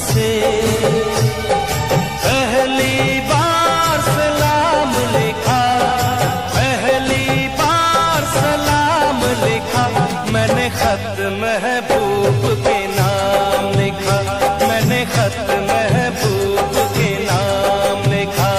से पहली बार सलाम लिखा, पहली बार सलाम लिखा। मैंने खत महबूब के नाम लिखा, मैंने खत महबूब के नाम लिखा।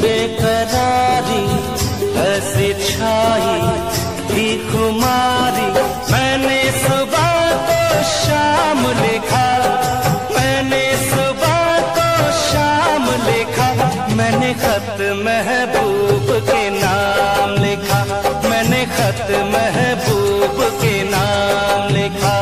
बेकरारी ऐसी छाई थी खुमारी। मैंने सुबह को शाम लिखा, मैंने सुबह को शाम लिखा। मैंने खत महबूब के नाम लिखा, मैंने खत महबूब के नाम लिखा।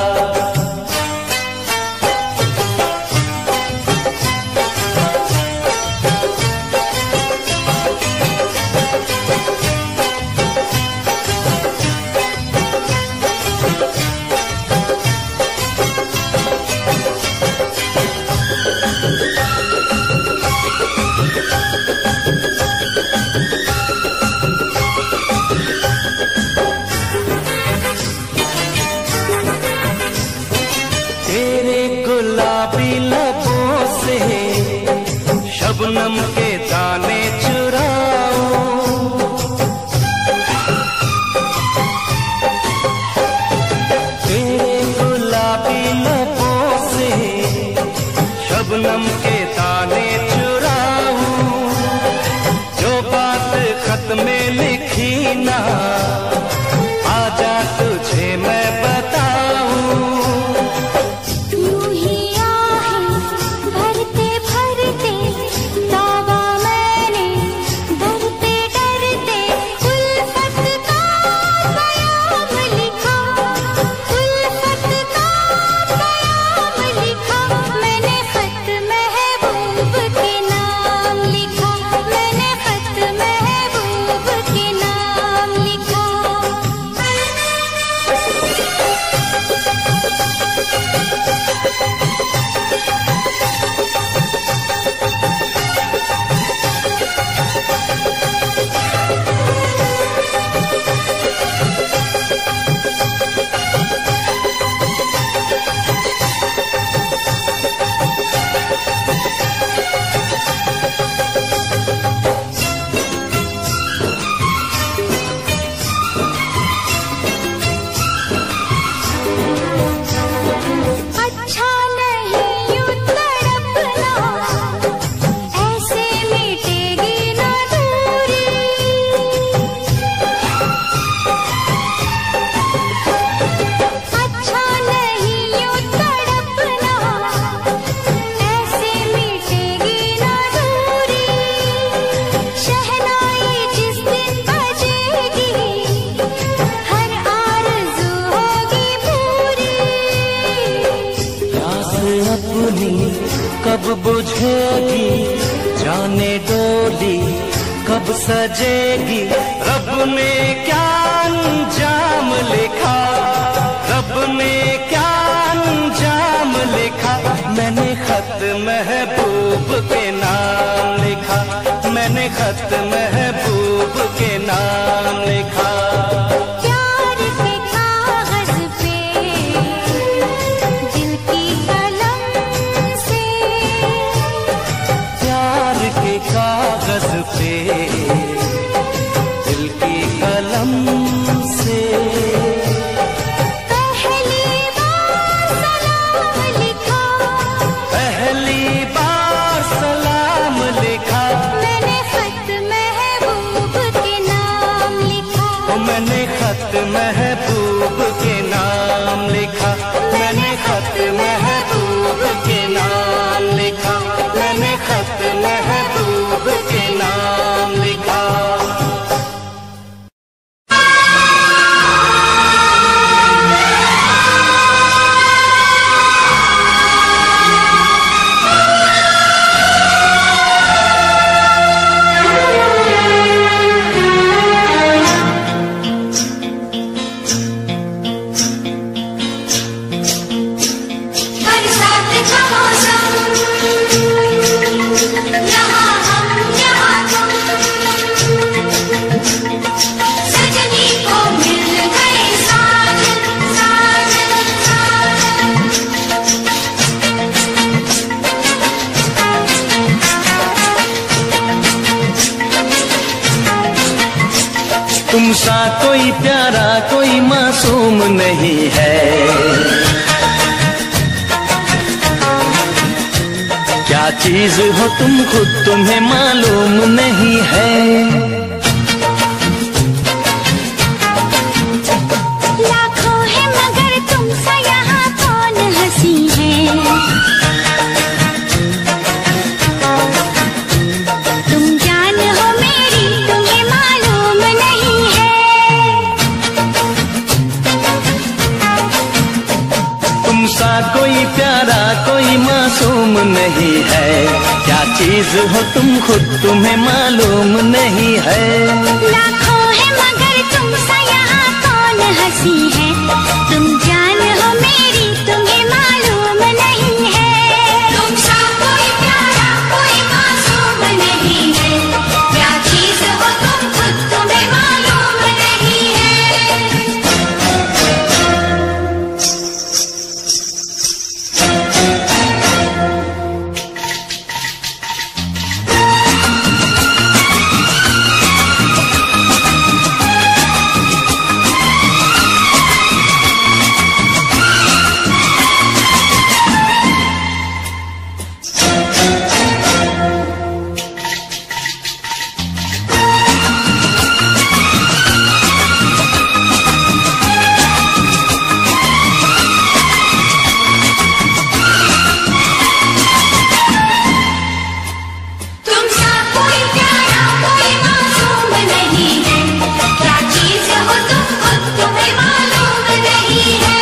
तेरे गुलाबी लबों से शबनम के दाने चुराऊं, तेरे गुलाबी लबों से शबनम के दाने चुराऊं। जो बात खत में लिखी ना आजा तुझे मैं बताऊं। कब बुझेगी जाने डोली, कब सजेगी। रब ने क्या अंजाम लिखा, रब ने क्या अंजाम लिखा। मैंने खत महबूब के नाम लिखा, मैंने खत महबूब के नाम लिखा। कागज पे दिल की कलम से पहली बार सलाम लिखा, पहली बार सलाम लिखा, मैंने खत महबूब के नाम लिखा, मैंने खत महबूब के नाम लिखा, मैंने खत महबूब के नाम लिखा, मैंने खत महबूब के नाम लिखा। तुम सा कोई प्यारा कोई मासूम नहीं है, क्या चीज हो तुम खुद तुम्हें मालूम नहीं है। लाखों है मगर तुम सा यहाँ कौन हंसी है, तुम जान हो मेरी तुम्हें मालूम नहीं है। तुम सा कोई प्यारा कोई मासूम नहीं है, क्या चीज हो तुम खुद तुम्हें मालूम नहीं है। लाखों है मगर तुम सा यहाँ कौन हंसी है, तुम जान हो मेरी तुम्हें मालूम नहीं है। तुम सा कोई प्यारा कोई मासूम नहीं है, क्या चीज हो तुम खुद तुम्हें मालूम नहीं है। तुम सा कोई प्यारा कोई मासूम नहीं है, क्या चीज हो तुम खुद तुम्हें मालूम नहीं है।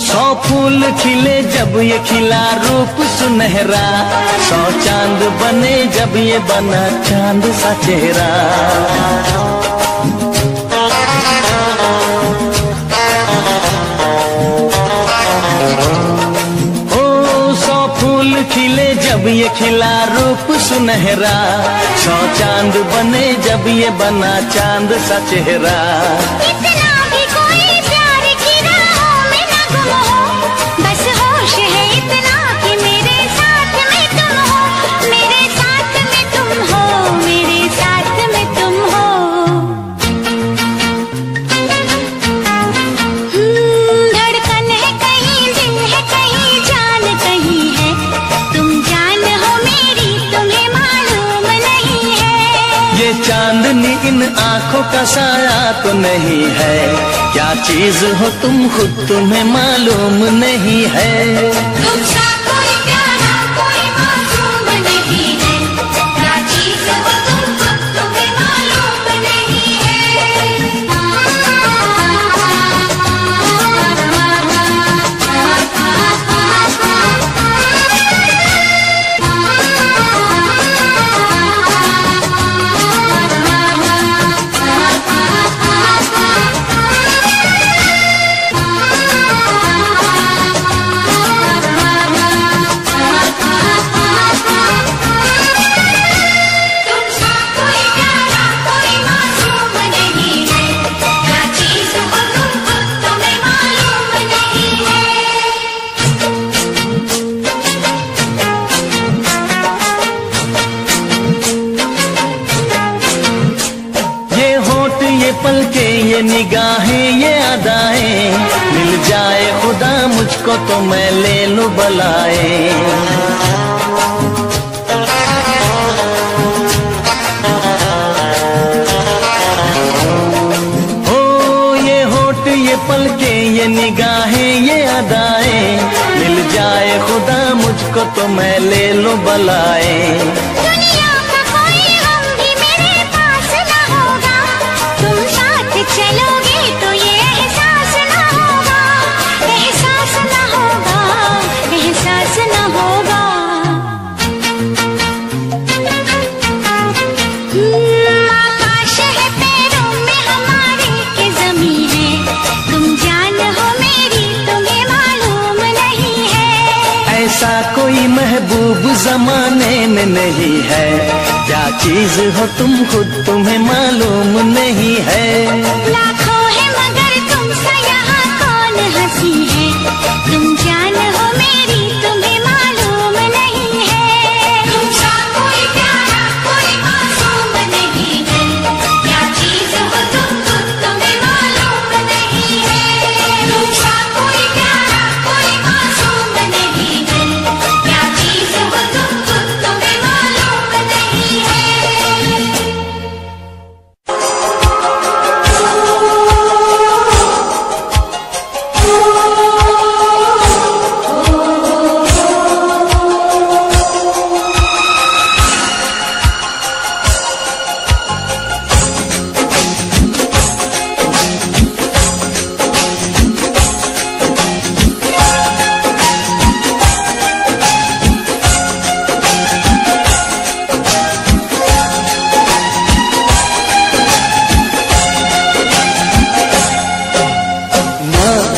100 फूल खिले जब ये खिला रूप सुनहरा, 100 चांद बने जब ये बना चांद सा चेहरा। ओ 100 फूल खिले जब ये खिला रूप सुनहरा, 100 चांद बने जब ये बना चांद सा चेहरा। इतना भी कोई प्यार की राहों में न गुम हो, बस होश है इतना कि मेरे साथ में तुम हो, मेरे साथ में तुम हो, मेरे साथ में तुम हो। धड़कन है कहीं दिल है कहीं जान कहीं है, तुम जान हो मेरी तुम्हें मालूम नहीं है। ये चांदनी इन आंखों का साया तो नहीं है, क्या चीज हो तुम खुद तुम्हें मालूम नहीं है। तुम सा कोई प्यारा कोई मासूम नहीं है, क्या चीज हो तुम खुद तुम्हें मालूम नहीं है। ये निगाहें ये अदाएं, मिल जाए खुदा मुझको तो मैं ले लूं बलाए। ये पलके ये निगाहें ये अदाएं, मिल जाए खुदा मुझको तो मैं ले लूं बलाए। दुनिया का कोई गम भी मेरे पास ना होगा, तुम साथ चलोगे तो ये एहसास ना होगा, एहसास ना होगा, एहसास ना होगा। आकाश है पैरों में हमारे के ज़मीं है, तुम जान हो मेरी तुम्हें मालूम नहीं है। ऐसा कोई महबूब जमाने में नहीं है, क्या चीज हो तुम खुद तुम्हें मालूम नहीं है। लाखों है मगर तुम सा यहाँ कौन हंसी है, तुम जान हो मेरी तुम्हें मालूम नहीं है। तुम सा कोई प्यारा कोई मासूम नहीं है, क्या चीज हो तुम खुद तुम्हें मालूम नहीं है। तुम सा कोई प्यारा कोई मासूम नहीं है, क्या चीज हो तुम खुद तुम्हें मालूम नहीं है।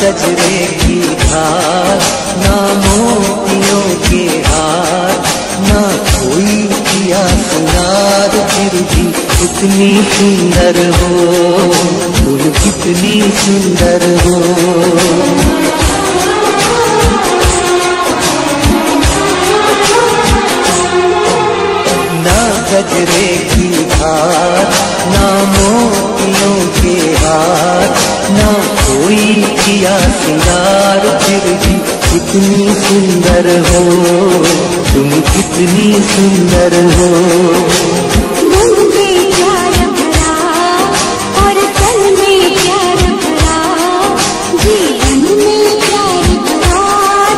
गजरे की धार ना मोतियों के हार, ना कोई किया सुनार, फिर भी कितनी सुंदर हो तुम, कितनी सुंदर हो। ना गजरे की धार ना मोतियों के हार, ना कोई किया सिंगार, फिर भी कितनी सुंदर हो तुम, कितनी सुंदर हो। मन में प्यार भरा और तन में प्यार भरा, जीवन में प्यार भरा,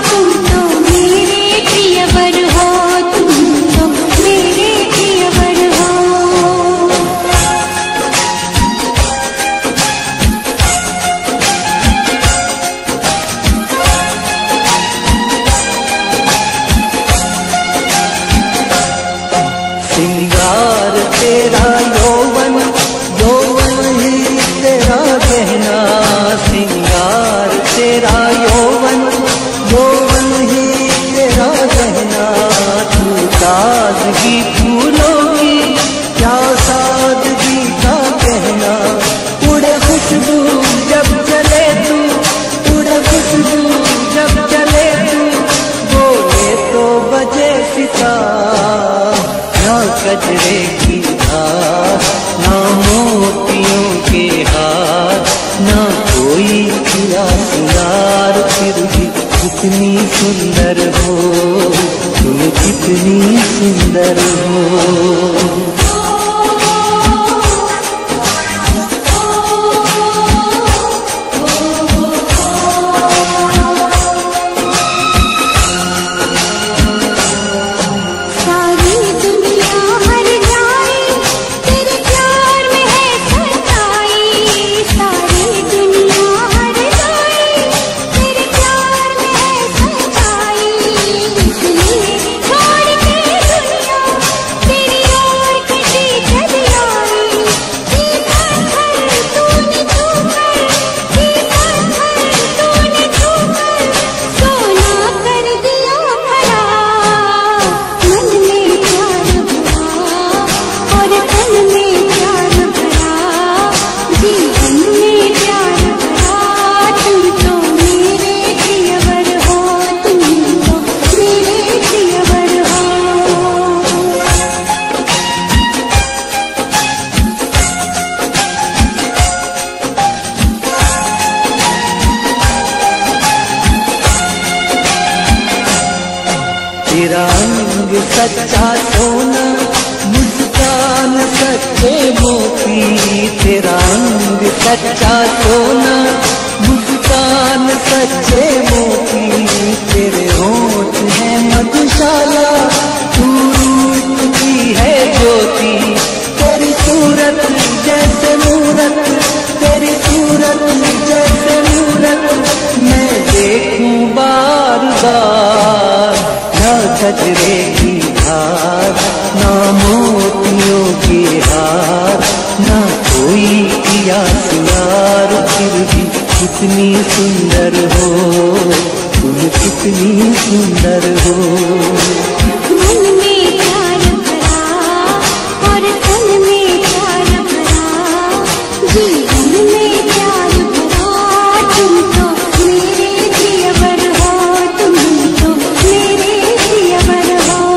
तुम तो मेरे प्रियवर हो, तुम तो मेरे प्रियवर हो। सिंगार तेरा यौवन, यौवन ही तेरा गहना, सिंगार तेरा यौवन, यौवन ही तेरा गहना। तू ताजगी फूलों की क्या सादगी का कहना, उड़े खुशबू जब चले तू, उड़े खुशबू जब चले तू, बोले तो बजे सितार। ना गजरे की धार ना मोतियों के हार, ना कोई किया सिंगार, फिर भी कितनी सुंदर हो तुम, कितनी सुंदर हो। छोड़ के दुनिया तेरी ओर तेरा रंग सच्चा सोना, मुस्कान सच्चे मोती। तेरा रंग सच्चा सोना, मुस्कान सच्चे मोती। तेरे होठ है मधुशाला, तू रूप की है ज्योति। तेरी सूरत जैसे मूरत, तेरी सूरत जैसे मूरत, मैं देखूं बार बार। ना गजरे की धार, ना मोतियों की हार, ना कोई किया सिंगार, फिर भी कितनी सुंदर हो तुम, कितनी सुंदर हो। मन में प्यार भरा और तन में प्यार भरा, जीवन में प्यार भरा। तुम तो मेरे जियवर हो, तुम तो मेरे जियवर हो।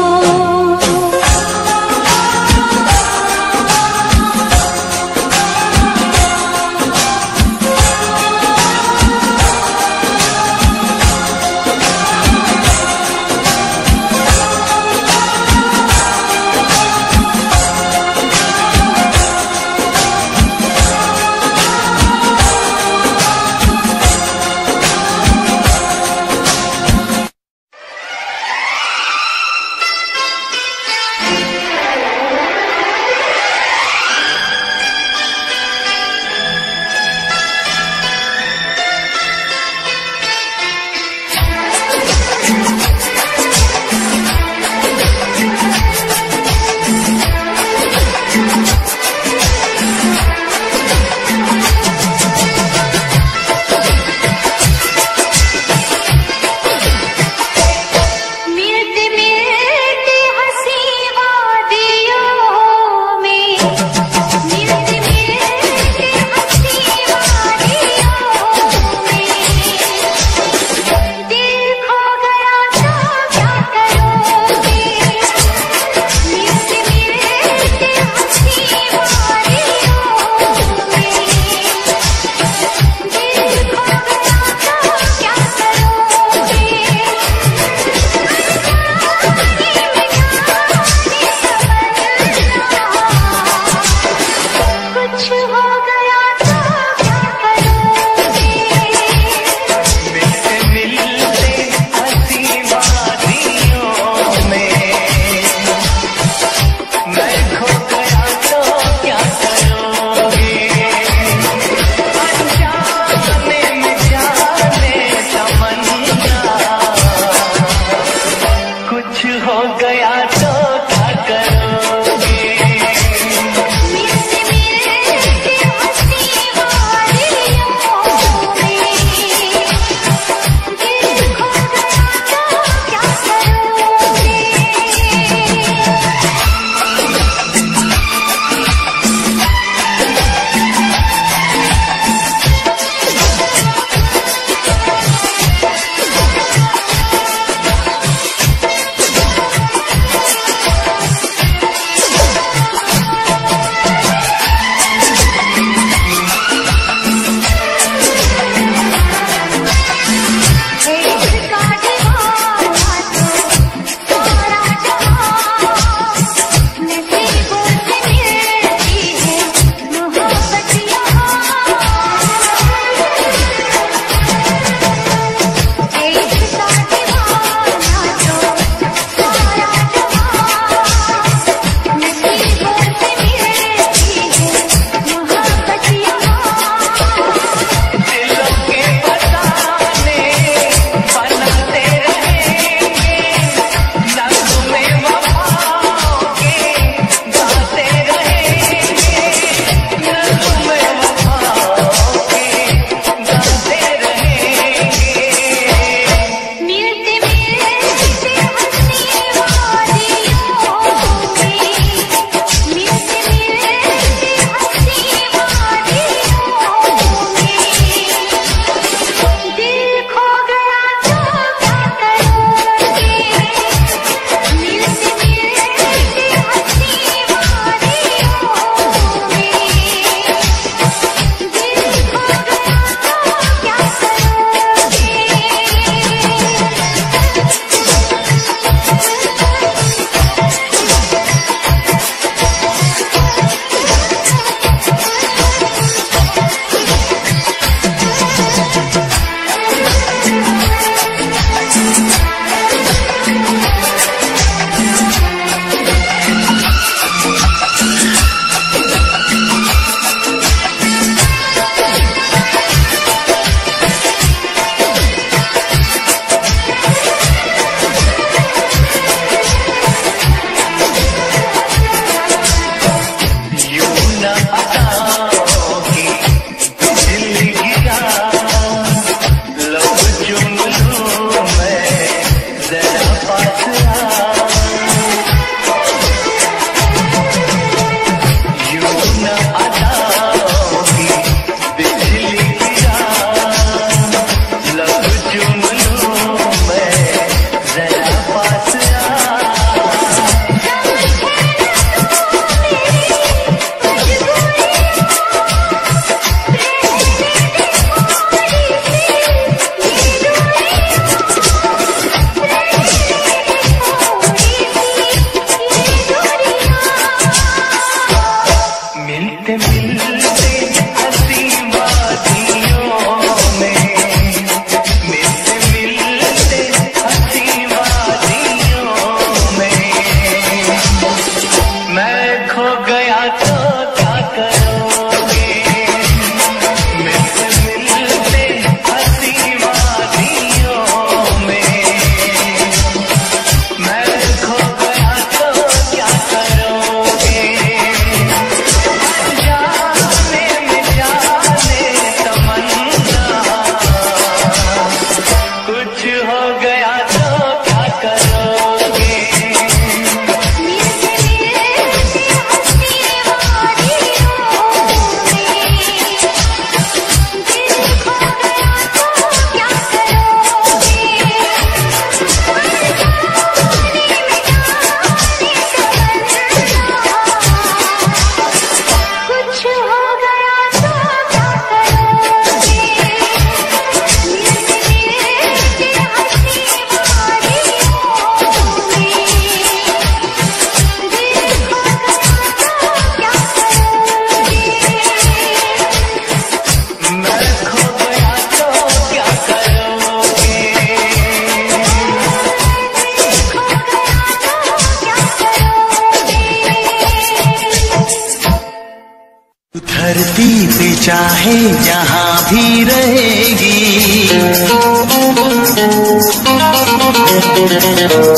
धरती पे चाहे जहाँ भी रहेगी,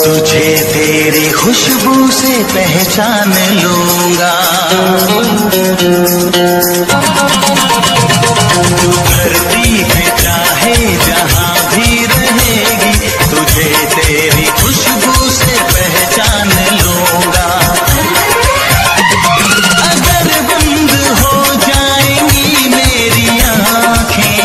तुझे तेरी खुशबू से पहचान लूंगा। तू धरती पे चाहे जहाँ भी रहेगी, तुझे तेरी खुशबू से पहचान लूंगा। अगर बंद हो जाएंगी मेरी आँखें,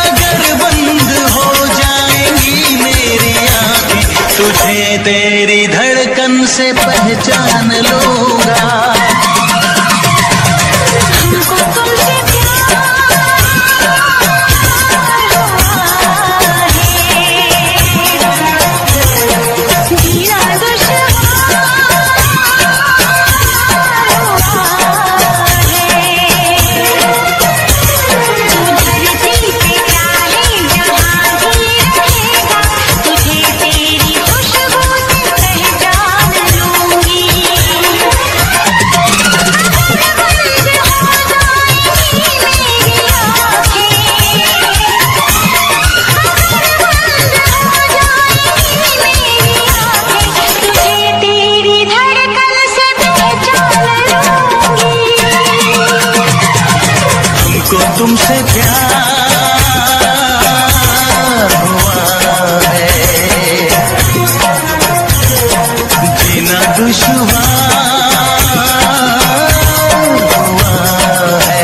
अगर बंद हो जाएंगी मेरी आँखें, तुझे तेरी धड़कन से पहचान लूंगा। तुमसे प्यार हुआ है, जीना दुश्वार हुआ है।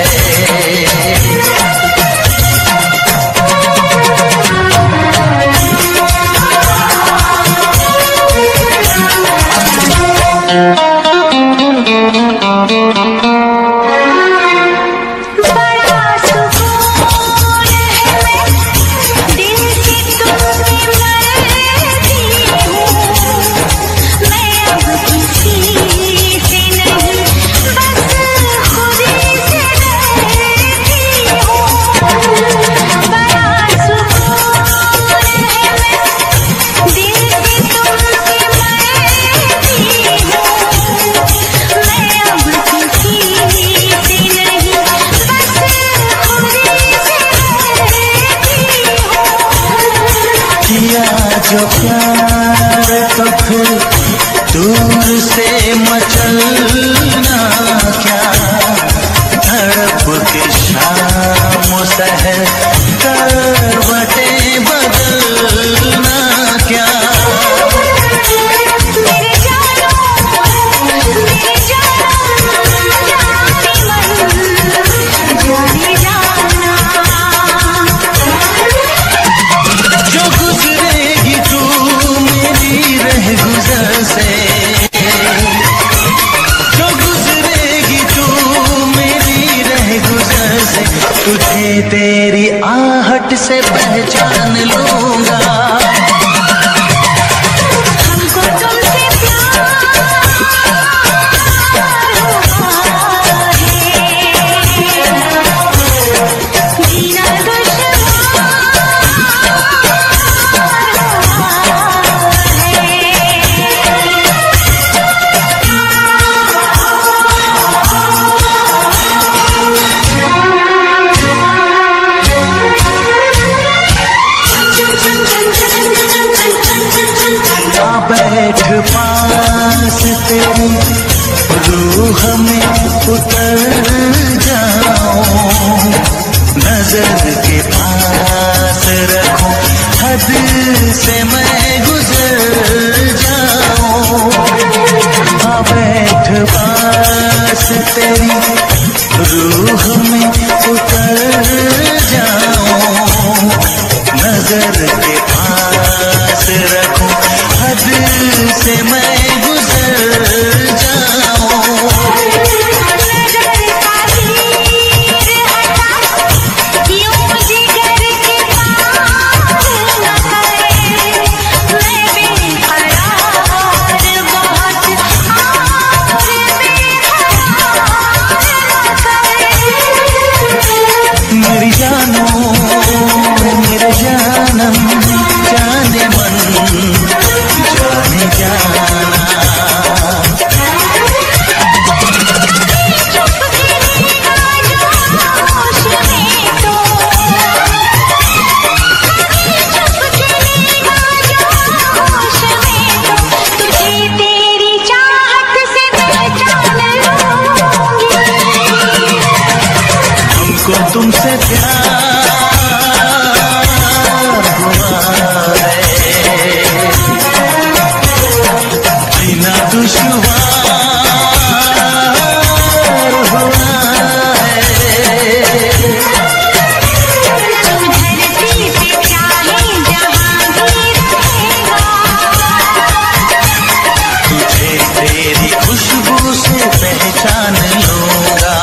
जो प्यार तो फिर दूर से मचलना क्या, तड़प के शाम सहर करवटें बदलना क्या। बैठ पास तेरी रूह में उतर जाऊं, नजर के पास रखूं, हद से मैं गुजर जाऊं। बैठ पास तेरी रूह में उतर जाऊं, नजर के पास रखूं, हद से मैं गुजर जाऊं। मेरी जानो मेरे जानम जाने मन जाने जाना। हमको तुमसे प्यार हुआ है, जीना दुश्वार हुआ है। तुझे तेरी खुशबू से पहचान लूंगा।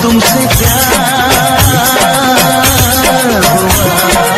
तुमसे प्यार हुआ है,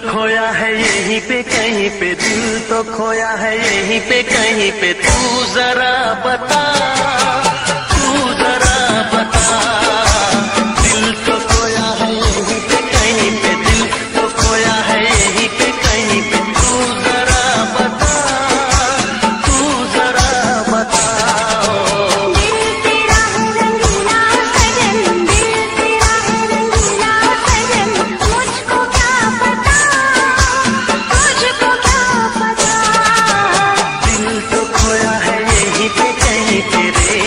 खोया है यहीं पे कहीं पे, दिल तो खोया है यहीं पे कहीं पे। तू जरा बता, तू जरा बता, दिल तो खोया है यहीं पे कहीं पे, दिल तो खोया है यहीं पे कहीं पे। तू जरा बता, तू जरा बता। दिल तो खोया है यहीं पे कहीं पे रे।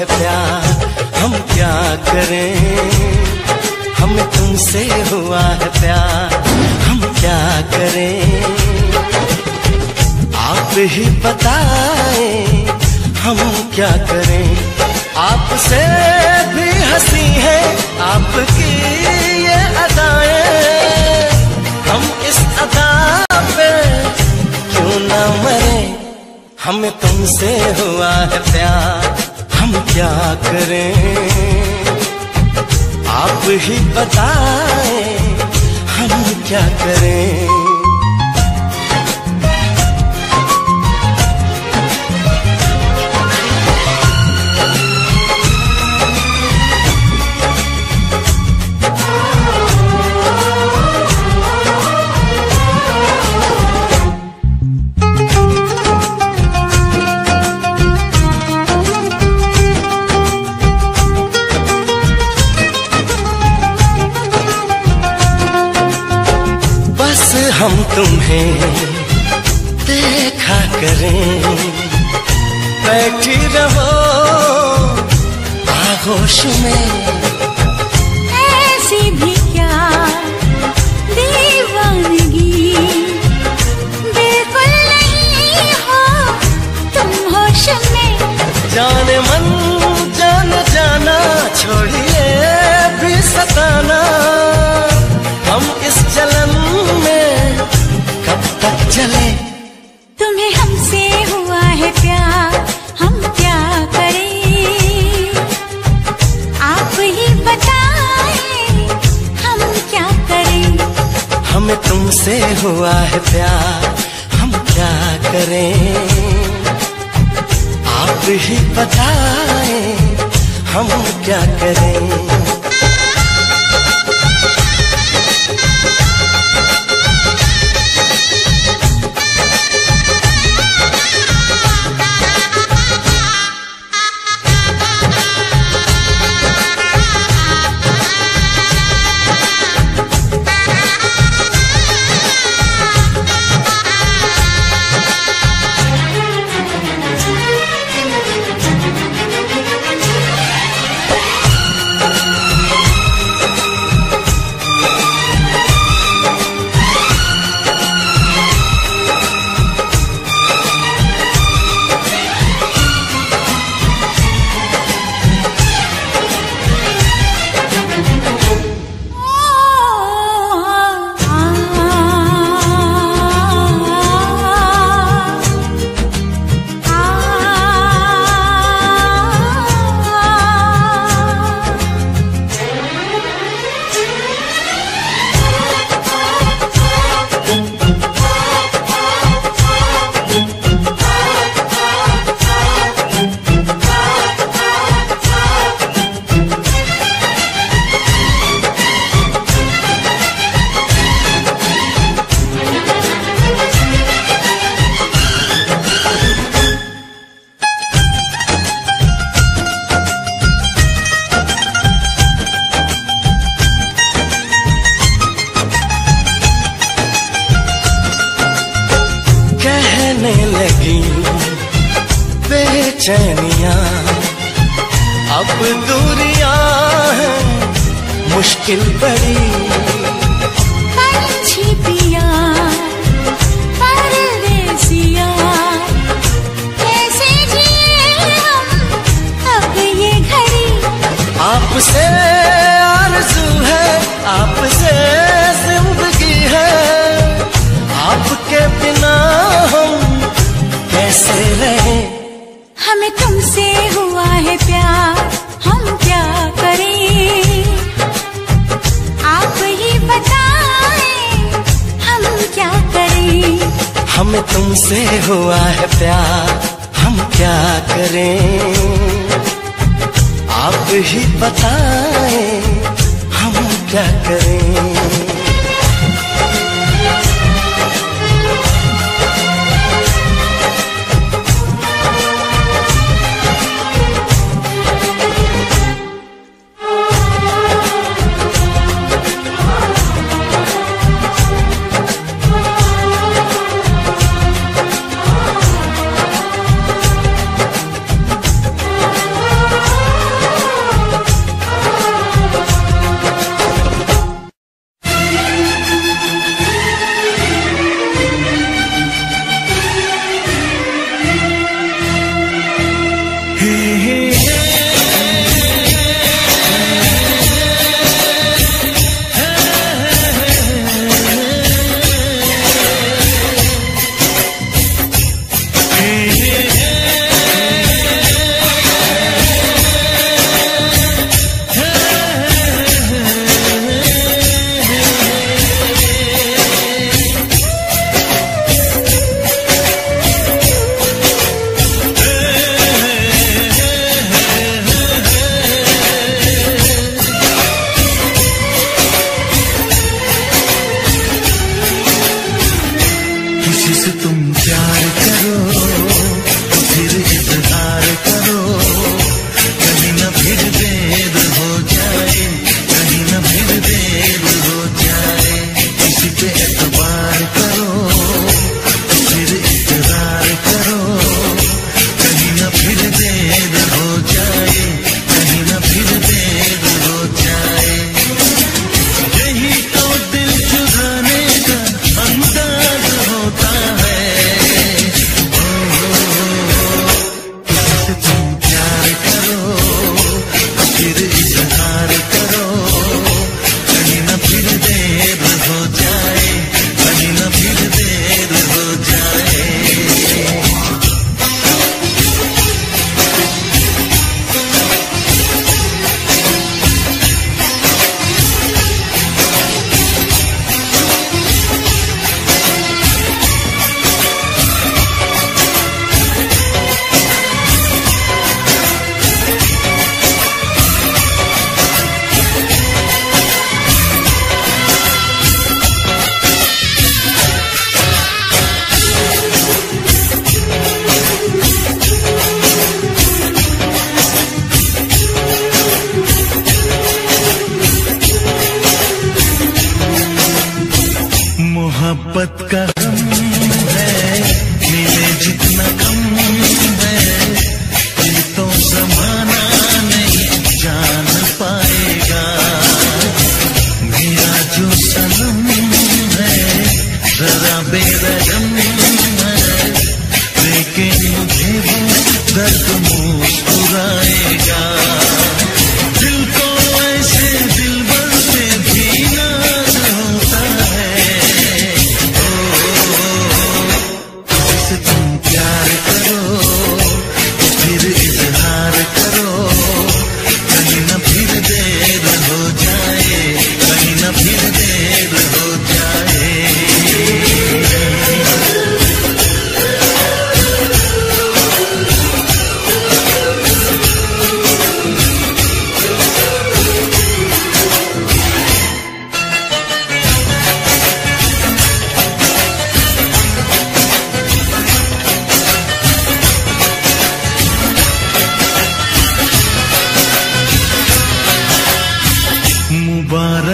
है प्यार, हम क्या करें। हमें तुमसे हुआ है प्यार, हम क्या करें। आप ही बताएं हम क्या करें। आपसे भी हंसी है आपकी ये अदाएं, हम इस अदा पे क्यों ना मरे। हमें तुमसे हुआ है प्यार, हम क्या करें। आप ही बताएं हम क्या करें। हम तुम्हें देखा करें, बैठी रहो आगोश में। ऐसी भी क्या दीवानगी, बिल्कुल नहीं हो तुम होश में। जाने मन जान जाना, छोड़िए भी सताना। हम इस जलन में कब तक चले। तुम्हें हमसे हुआ है प्यार, हम क्या करें। आप ही बताएं हम क्या करें। हमें तुमसे हुआ है प्यार, हम क्या करें। आप ही बताएं हम क्या करें। बेचैनियां अब दूरियां हैं मुश्किल बड़ी। पंछी पिया परदेसिया, कैसे जिए हम अब ये घड़ी। आपसे आरज़ू है, आपसे जिंदगी है, आपके बिना हम कैसे रहें। हमें तुमसे हुआ है प्यार, हम क्या करें। आप ही बताएं हम क्या करें। हमें तुमसे हुआ है प्यार, हम क्या करें। आप ही बताएं हम क्या करें।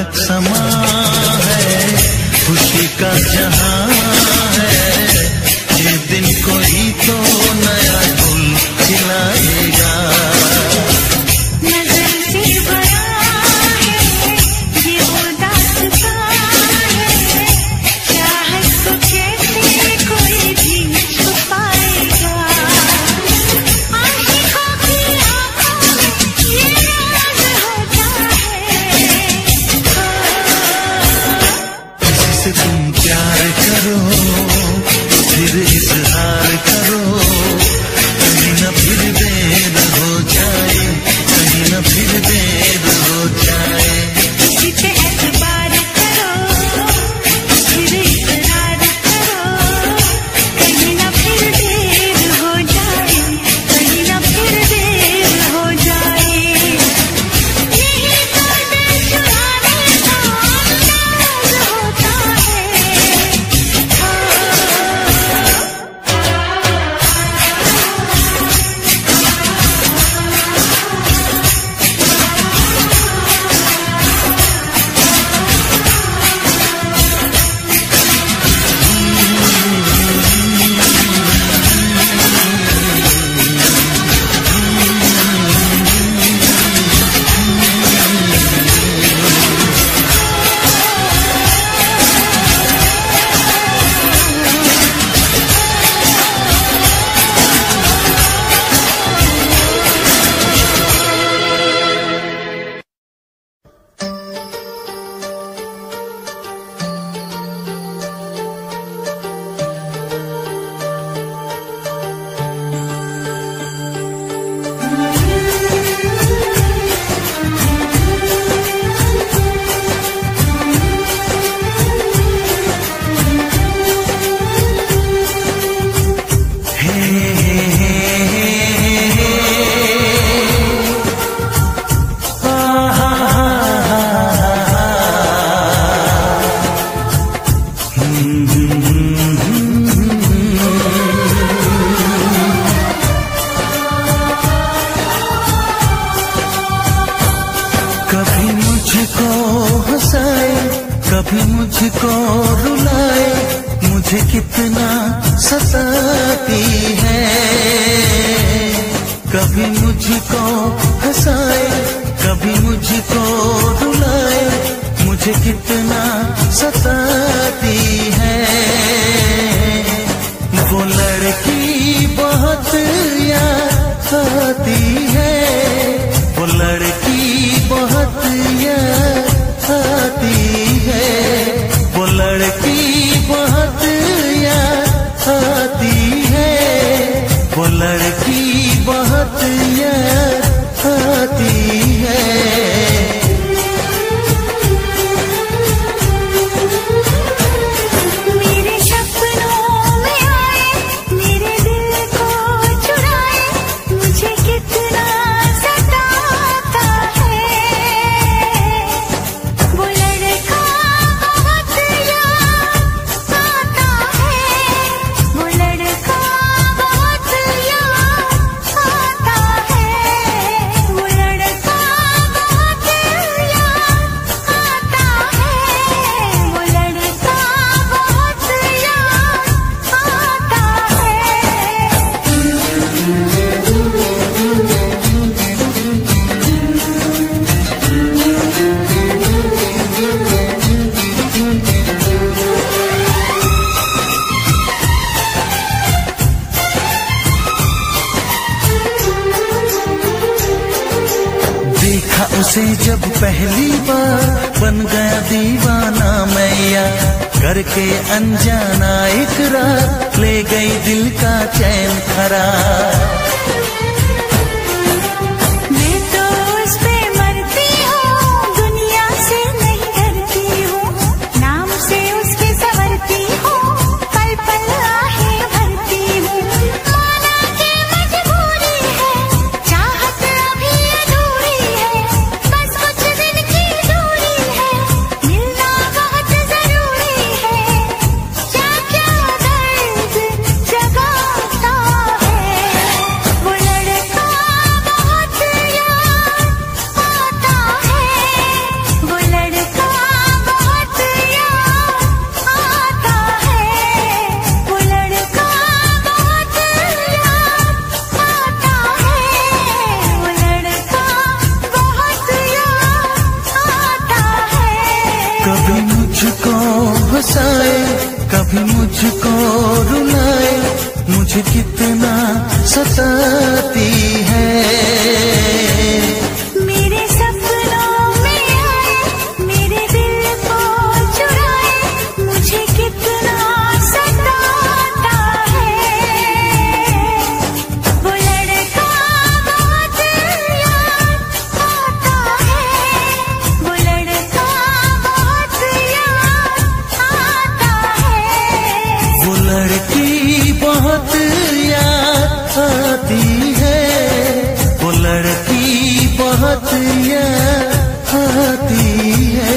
फलक समा है, खुशी का जहां है, ये दिन कोई तो नया फूल खिलाएगा। कभी मुझको रुलाए, मुझे कितना सताती है। कभी मुझको हंसाए, कभी मुझको रुलाए, मुझे कितना सताती है। वो लड़की बहुत याद आती है, वो लड़की बहुत याद आती है, वो लड़की बहुत याद आती है, वो लड़की बहुत याद आती है। उसे जब पहली बार बन गया दीवाना मैया, करके अनजाना इकरार ले गई दिल का चैन करार। मैं तो उस पे मरती हूँ, दुनिया से नहीं डरती हूँ, नाम से उसके संवरती हूँ, पल पल आहें भरती हूँ। माना कि मजबूरी है, चाहत अभी अधूरी है, बस कुछ दिन की दूरी है, मिलना बहुत जरूरी है। क्या क्या दर्द जगाता है। हंसाए, कभी मुझको रुलाए, मुझे कितना सताती है। मेरे सपनों में आए, मेरे दिल को चुराए, मुझे कितना सताता है। वो लड़का बहुत याद आता है, वो लड़का बहुत याद आता है। वो लड़की बहुत याद आती है, वो लड़की बहुत याद आती है।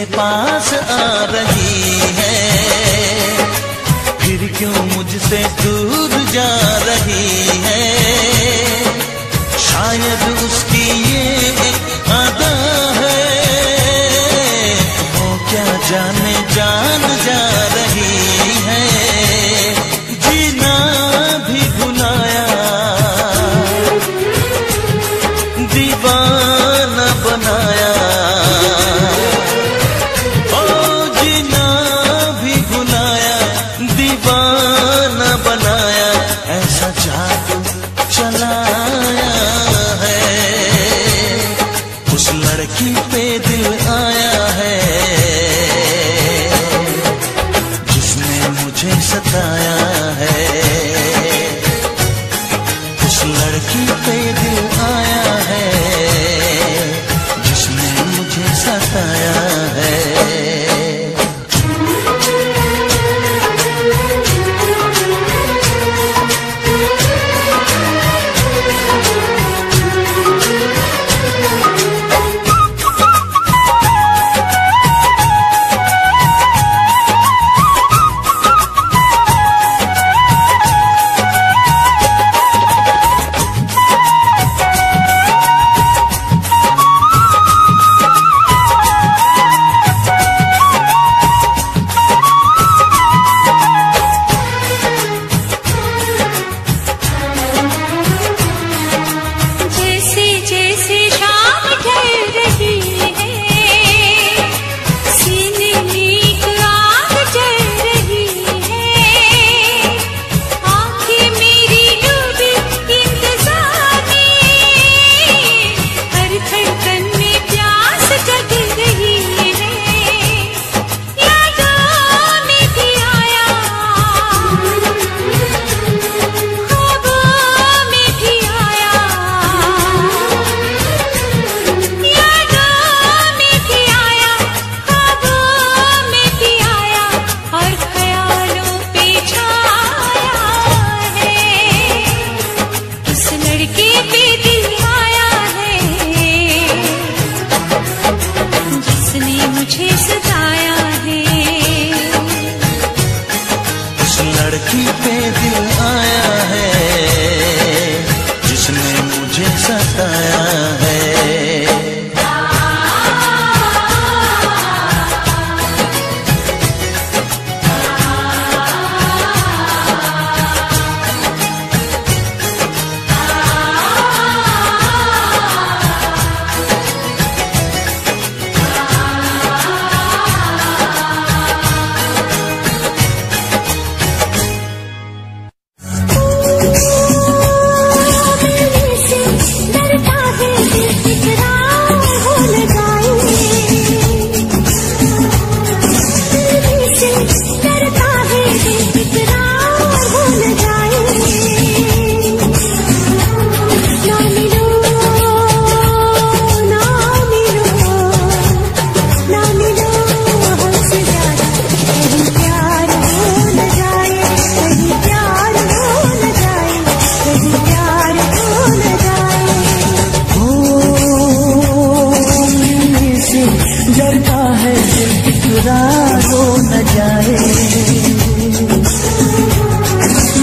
पास आ रही है, फिर क्यों मुझसे दूर जा रही है। शायद उसकी ये एक अदा है, वो क्या जाने जान जा रही है। जीना भी भुलाया, दीवाना बनाया, चलाया है। उस लड़की पे दिल आया है, जिसने मुझे सताया है। उस लड़की पे दिल आया है, जिसने मुझे सताया है।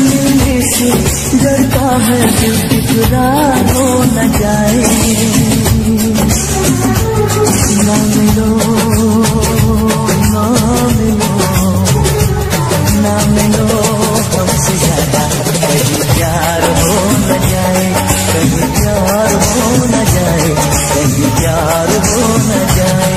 मिलने से डरता है दिल इकरार हो न जाए। ना मिलो ना मिलो ना मिलो हमसे ज्यादा, कहीं प्यार हो न जाए, कहीं प्यार हो न जाए, कहीं प्यार हो न जाए।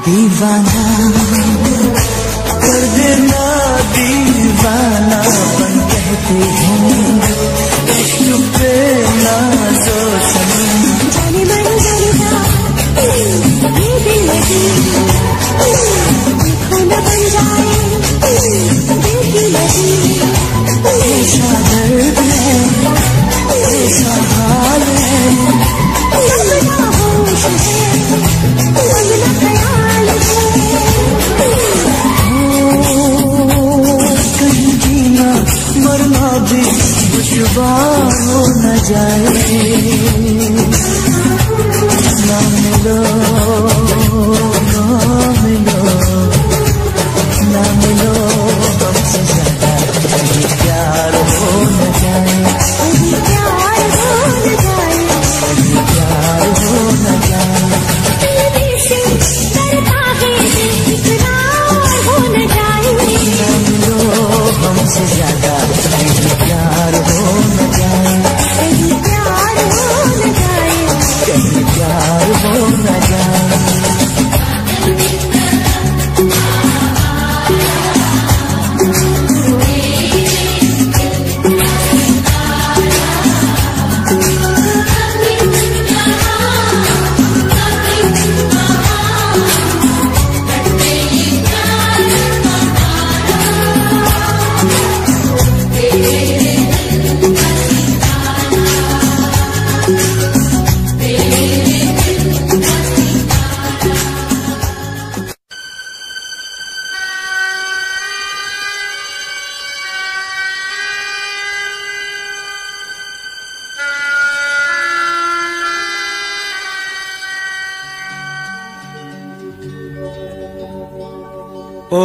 दीवाना कर देना, दीवाना बन कहते हैं, इश्क पे नाज़ो सनम। जाने मन जानेगा ये दिल लगी, देखो न बन जाए दिल की लगी। ऐसा दर्द है, ऐसा हाल है, अपना होश है, अपना ख्याल है। कहीं जीना मरना भी दुश्वार हो न जाए। ना मिलो ना मिलो ना मिलो हमसे ज्यादा, कहीं प्यार हो न जाए, कहीं प्यार हो न जाए, कहीं प्यार हो न जाए। दिल से डरता है दिल इकरार हो न जाए। ना मिलो हमसे ज्यादा, कहीं प्यार हो न जाए, कहीं प्यार हो न जाए, कहीं प्यार हो न जाए। ओ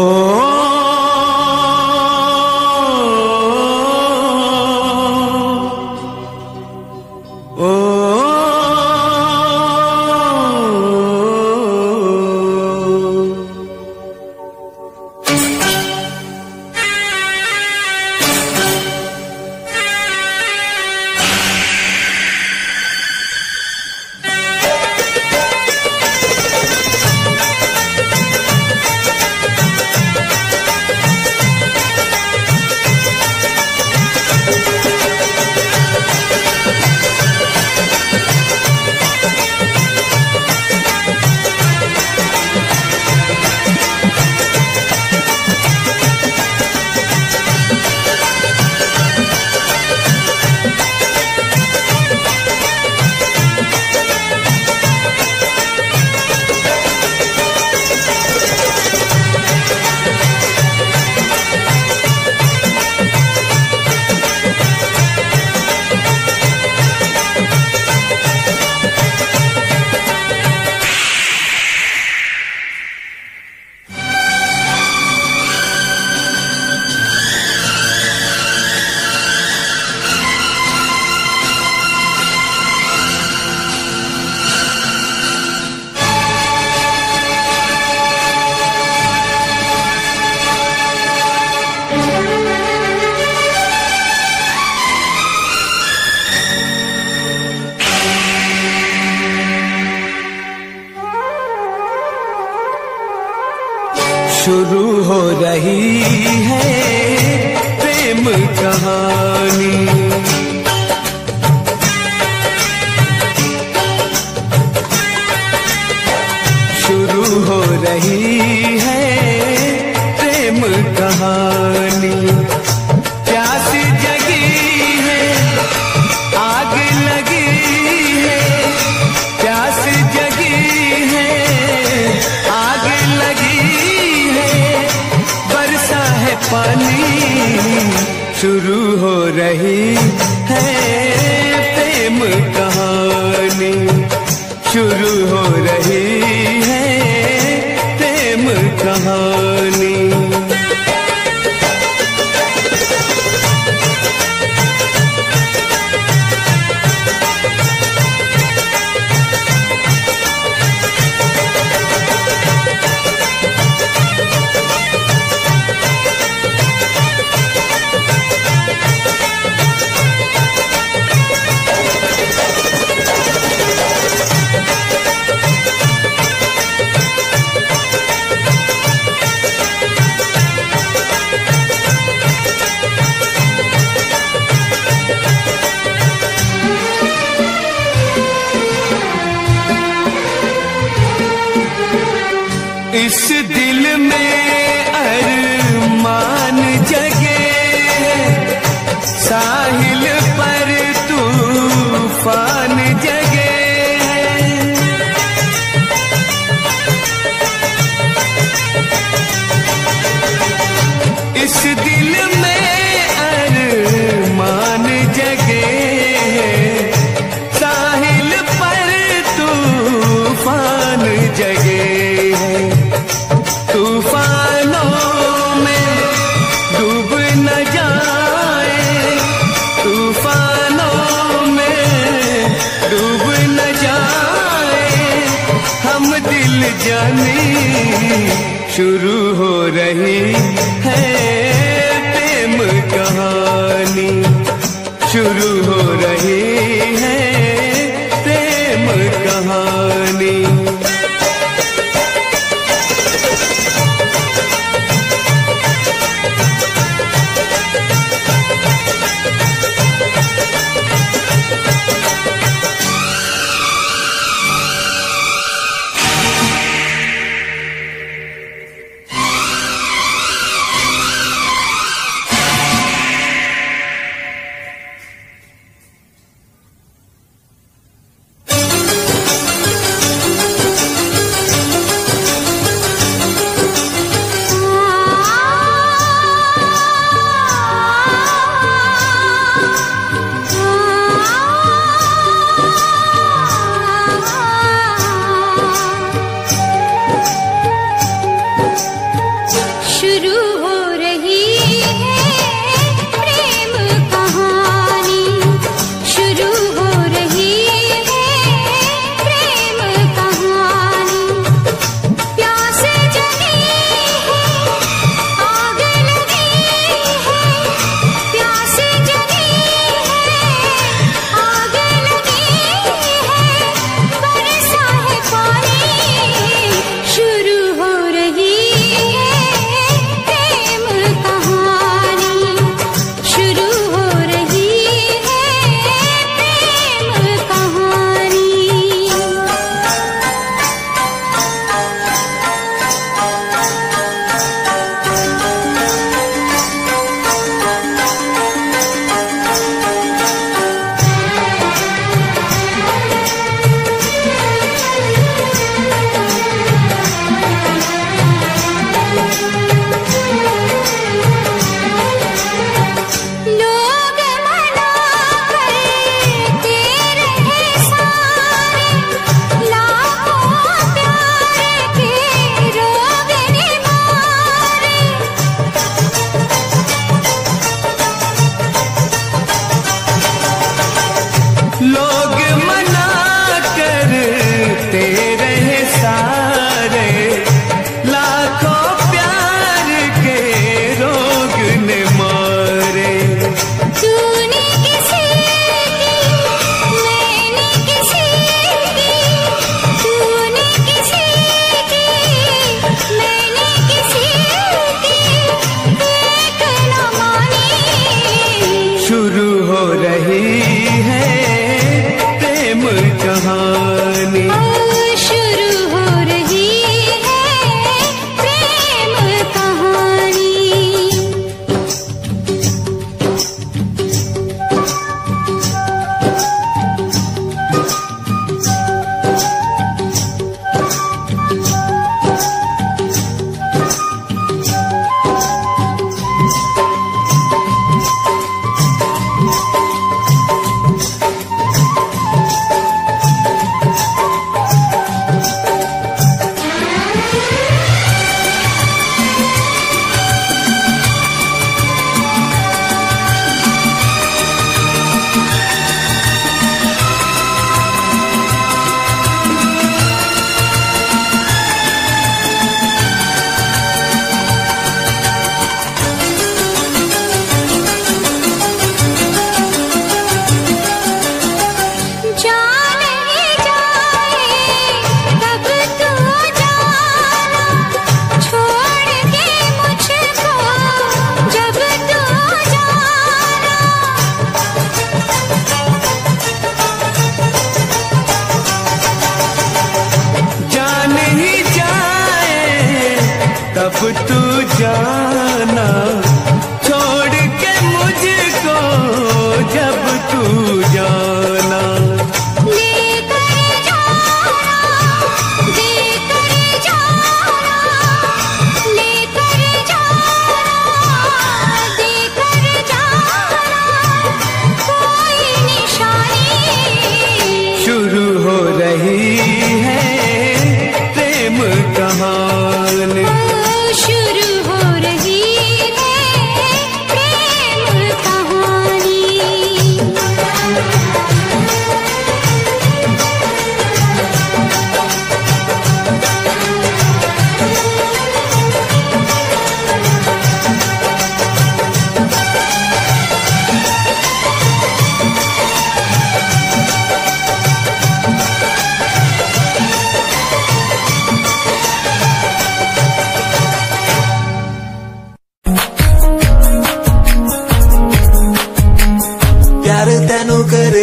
शुरू हो रही है प्रेम कहानी। शुरू हो रही है प्रेम कहानी। प्यास जगी है, आग लगी है, प्यास जगी है, आग लगी है, बरसा है पानी। शुरू हो रही है प्रेम कहानी। शुरू हो रही है प्रेम कहानी। इस दिल में अरमान जगे, साहिल पर तूफान जगे। इस दिल में अरमान जगे, साहिल पर तूफान जगे। तूफानों में डूब न जाए, तूफानों में डूब न जाए हम दिल जानी। शुरू हो रही है प्रेम कहानी। शुरू हो रही है प्रेम कहानी।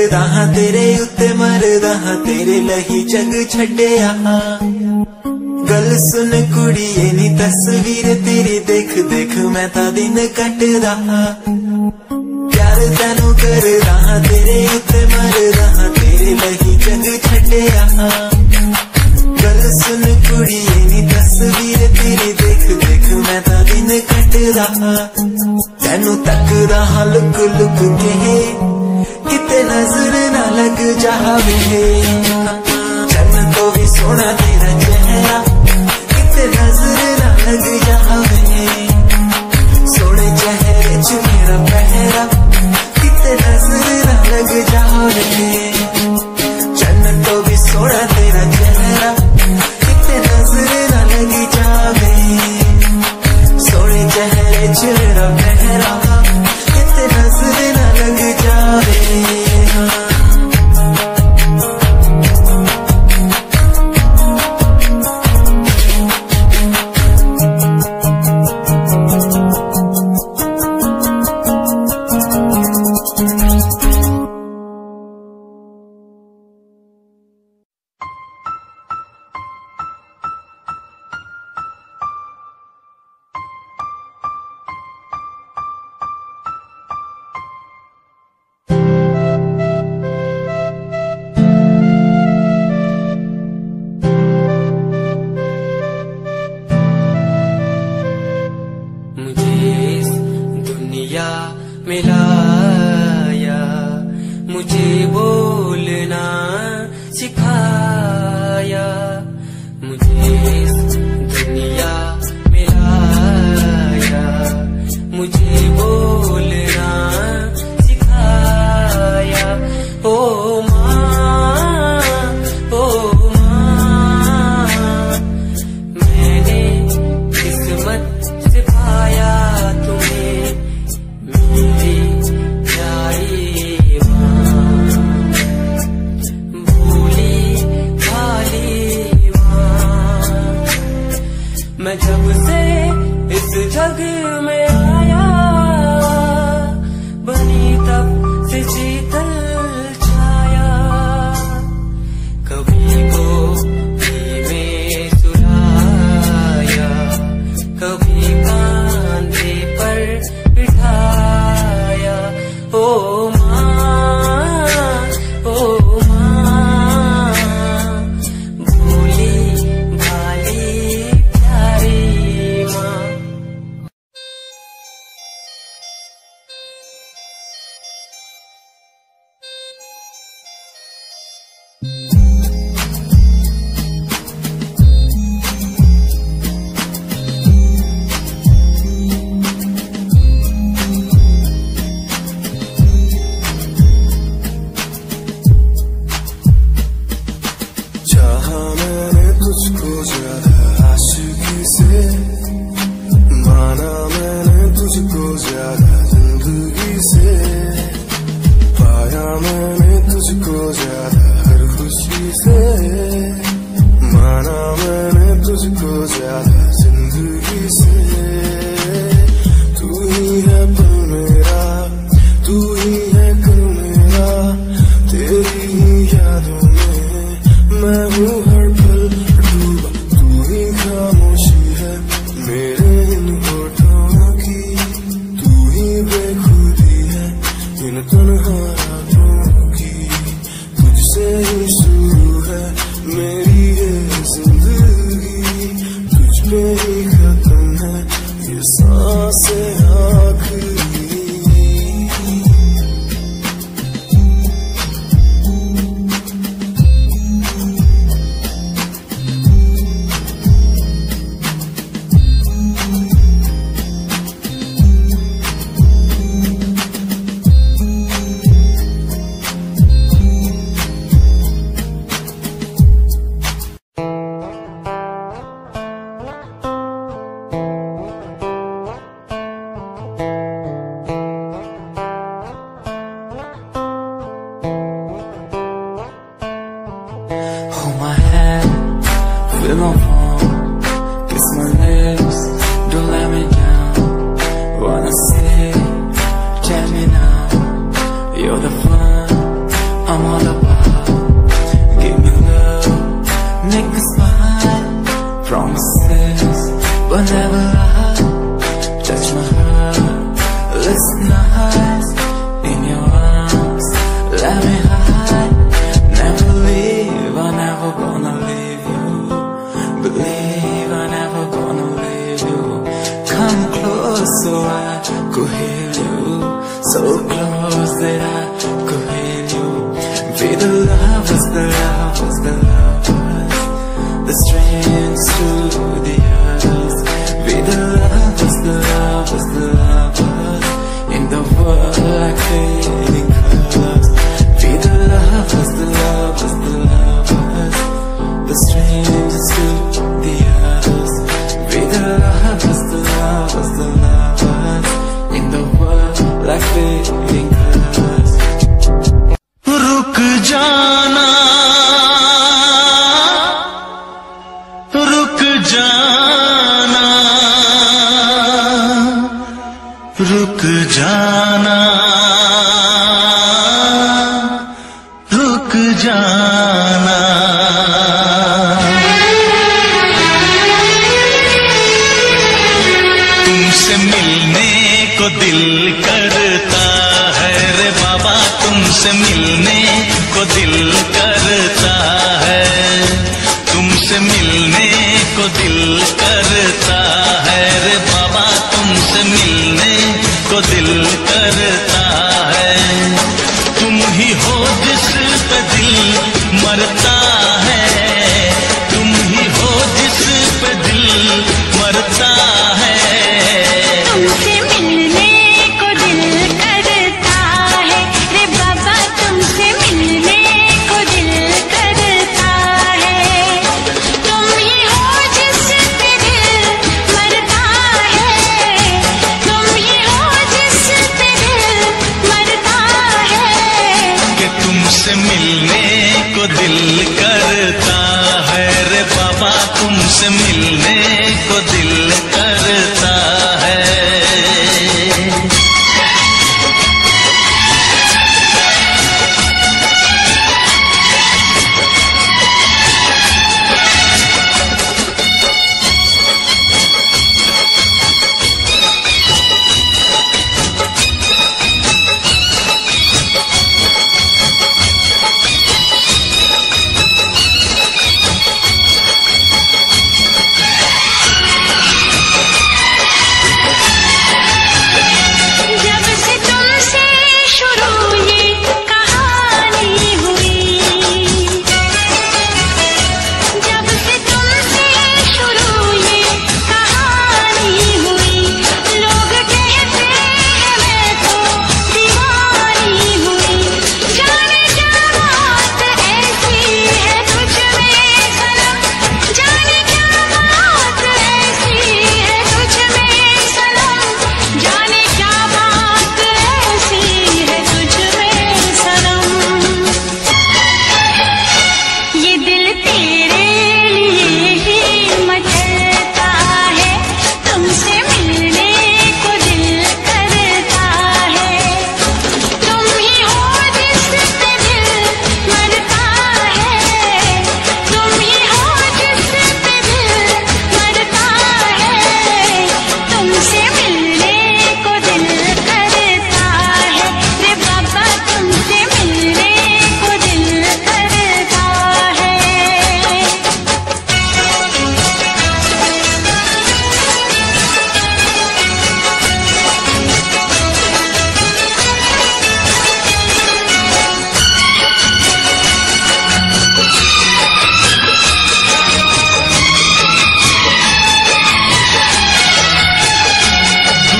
करदा हां तेरे उत्ते मरदा हां तेरे लही जग छड्डिया। गल सुन कुड़िए नी तस्वीर तेरी देख देख मैं तां दिन कटदा हां। प्यार तैनू करदा हां तेरे उत्ते मरदा हां तेरे लही जग छड्डिया। गल सुन कुड़िए नी तस्वीर तेरी देख देख मैं तां दिन कटदा हां। तैनू तकदा हां लुक लुक के किते नजर ना लग जावे। चन्न तो भी सोना तेरा चेहरा किते नजर ना लग जावे। सोने चेहरे च मेरा पहरा किते नजर ना लग जावे। चन्न तो भी सोना तेरा चेहरा किते नजर ना लग जावे। सोने चेहरे च मेरा पहरा किते नजर ना लग जावे। मिलाया मुझे बोलना सिखाया। मुझे दुनिया मिलाया मुझे बोलना सिखाया। ओ माँ मैंने किस्मत से पाया तुम्हें मेरी प्यारी माँ। भोली भाली माँ मैं जब से इस जग में आया बनी तब से शीतल छाया। कभी गोदी में सुलाया कभी कांधे पर बिठाया। ओ माँ भोली भाली प्यारी माँ। चाहा मैंने तुझको ज्यादा आशिकी से, माना मैंने तुझको ज्यादा जिंदगी से। पाया मैंने तुझको ज्यादा हर खुशी से, माना मैंने तुझको ज्यादा जिंदगी से। तू ही है पल मेरा, तू ही है कल मेरा, तेरी ही यादों में मैं हूँ हर पल डूबा। तू ही खामोशी है मेरे इन होठों की, तू ही बेखुदी है इन तन्हा रातों की। तुझसे ही शुरू है मेरी ये जिंदगी, तुझ पे ही खत्म है ये सांसें आखिरी। nights in your arms. Let me hide, never leave. I'm never gonna leave you. Believe I'm never gonna leave you. Come close so I could hear you. So close that I could hear you. Be the lovers, the lovers, the lovers, the strings to the others. Be the lovers, the lovers, the lovers, in the world like fading colors. Be the lovers, the lovers, the lovers, the strangers to the others. Be the lovers, the lovers, the lovers, in the world like fading colors. रुक जाना, रुक जाना, रुक जाना, रुक जाना। तुमसे मिलने को दिल करता है रे बाबा, तुमसे मिलने को दिल करता है, तुमसे मिलने को दिल करता है रे बाबा, तुमसे मिलने को दिल करता है। तुम ही हो जिस पे दिल मरता है, तुम ही हो जिस पे दिल मरता है। तुमसे मिलने को दिल करता है रे बाबा, तुमसे मिलने को दिल करता है। तुम ही हो जिस पे दिल मरता है, तुम ही हो जिस पे दिल मरता है। कि तुमसे मिलने को दिल करता है रे बाबा, तुमसे मिलने को दिल करता है। जब से तुमसे शुरू ये कहानी हुई, जब से तुमसे शुरू ये कहानी हुई, लोग कहते हैं मैं तो दीवानी हुई। जाने क्या बात ऐसी है तुझ में सनम, जाने क्या बात ऐसी है तुझ में सनम, जाने क्या बात ऐसी है तुझ में सनम। ये दिल तेरे लिए ही मचलता है, तुमसे मिलने को दिल करता है। तुम ही हो जिस पे दिल मरता है, तुम ही हो जिस पे दिल मरता है। तुमसे मिलने को दिल करता है रे बाबा, तुमसे मिलने को दिल करता है।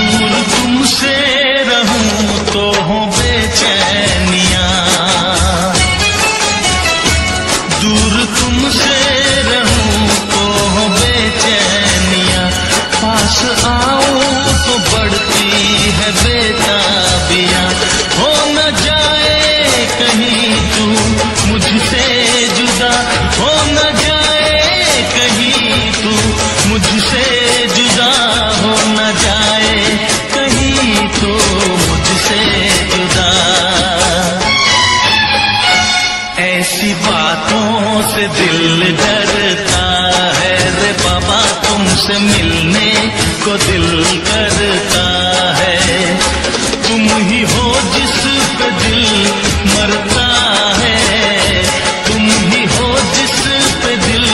दूर तुमसे रहूं तो हो बेचैनियां, दूर तुमसे रहूं तो हो बेचैनियां, पास आऊं तो बढ़ती है बेताबियां। हो न जाए कहीं तू मुझसे जुदा, हो न जाए कहीं तू मुझसे जुदा, हो न जाए कहीं तो मुझसे जुदा। ऐसी बातों से दिल डरता है रे बाबा, तुमसे मिलने को दिल करता है। तुम ही हो जिस पे दिल मरता है, तुम ही हो जिस पे दिल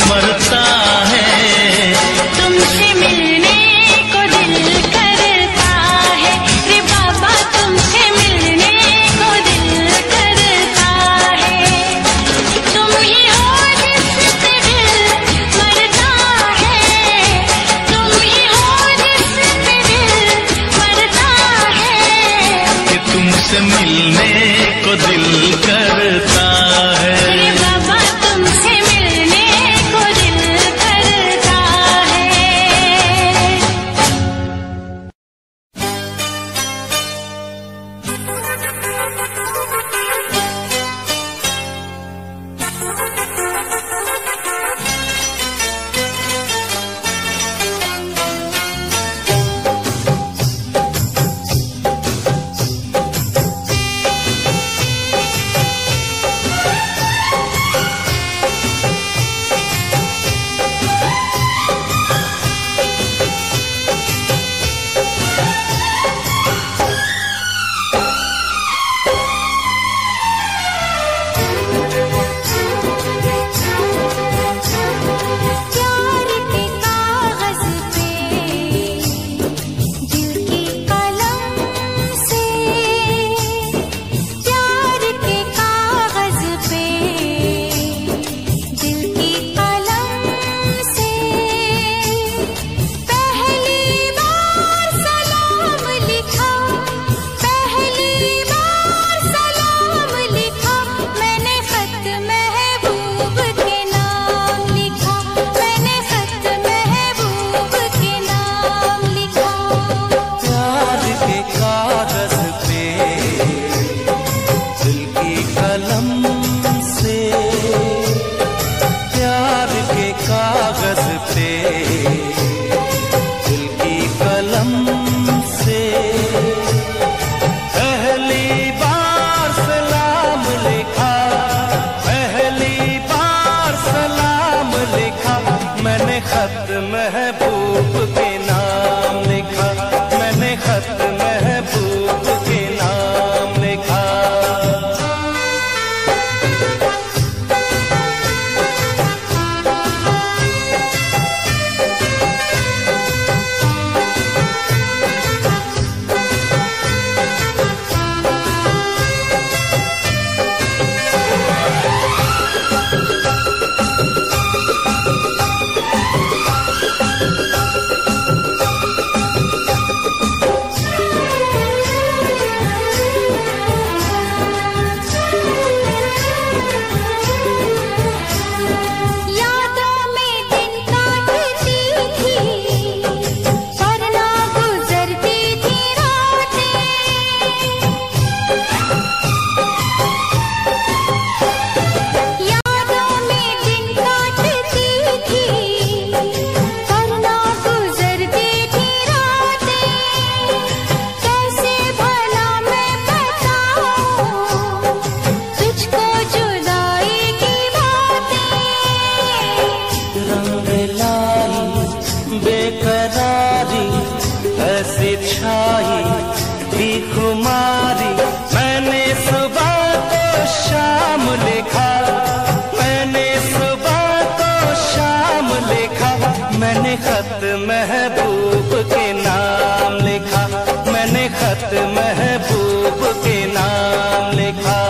मरता है। तुमसे मिलने को दिल करता है रे बाबा, तुमसे मिलने को दिल करता है। तुम ही हो जिस पे दिल मरता है, तुम ही हो जिस पे दिल मरता है। कि तुमसे मिलने को दिल करता है। रे बाबा तुमसे मिलने को दिल करता है। प्यार के कागज पे दिल की कलम से, प्यार के कागज पे दिल की कलम से, पहली बार सलाम लिखा, पहली बार सलाम लिखा, मैंने खत महबूब के नाम लिखा, मैंने खत महबूब के नाम लिखा। प्यार के कागज पे दिल की कलम से, प्यार के कागज पे दिल की कलम से, पहली बार सलाम लिखा, पहली बार सलाम लिखा, मैंने खत महबूब के नाम लिखा, मैंने खत महबूब के नाम लिखा। यादों में दिन काटती थी पर ना गुजरती थी रातें, यादों में दिन काटती थी पर ना गुजरती थी रातें। कैसे भला मैं बताऊं तुझको जुदाई की बातें। रंग लाई बेकरारी ऐसी छाई थी खुमारी, मैंने सुबह को शाम लिखा, मैंने सुबह को शाम लिखा, मैंने खत महबूब के नाम लिखा, मैंने खत महबूब के नाम लिखा।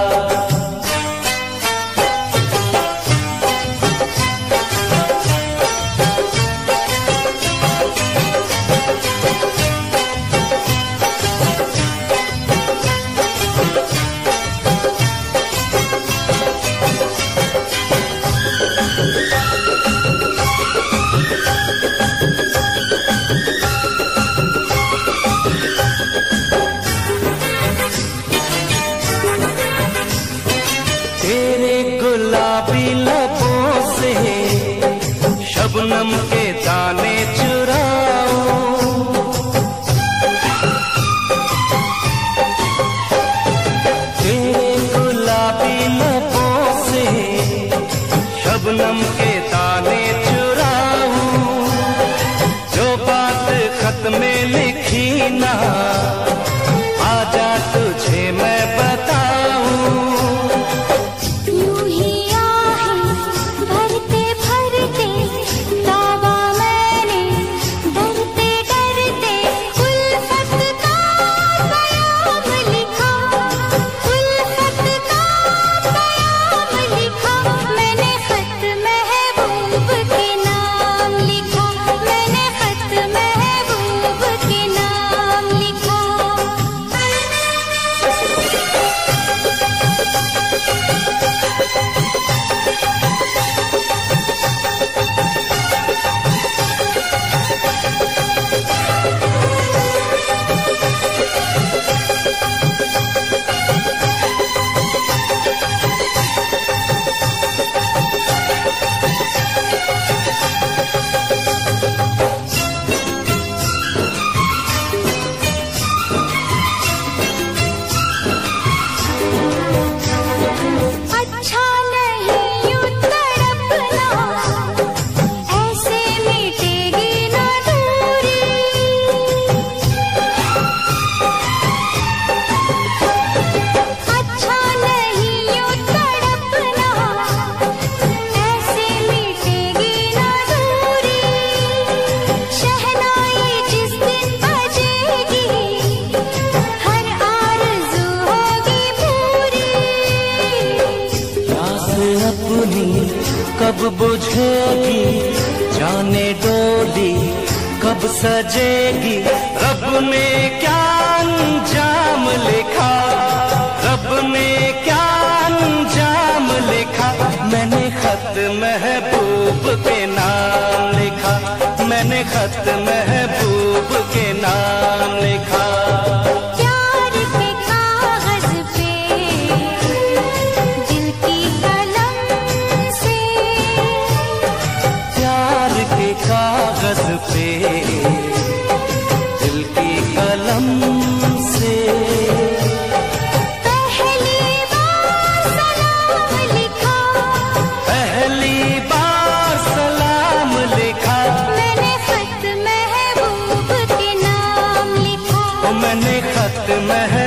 तेरे गुलाबी लबों से शबनम के दाने चुराऊं, तेरे गुलाबी लबों से शबनम के दाने चुराऊं, जो बात खत में लिखी ना आज कब बुझेगी जाने डोली, कब सजेगी, रब ने क्या अंजाम लिखा, रब ने क्या अंजाम लिखा। मैंने खत महबूब के नाम लिखा, मैंने खत महबूब के नाम लिखा। कागज पे दिल की कलम से पहली बार सलाम लिखा, पहली बार सलाम लिखा। मैंने खत महबूब के नाम लिखा, मैंने खत महबूब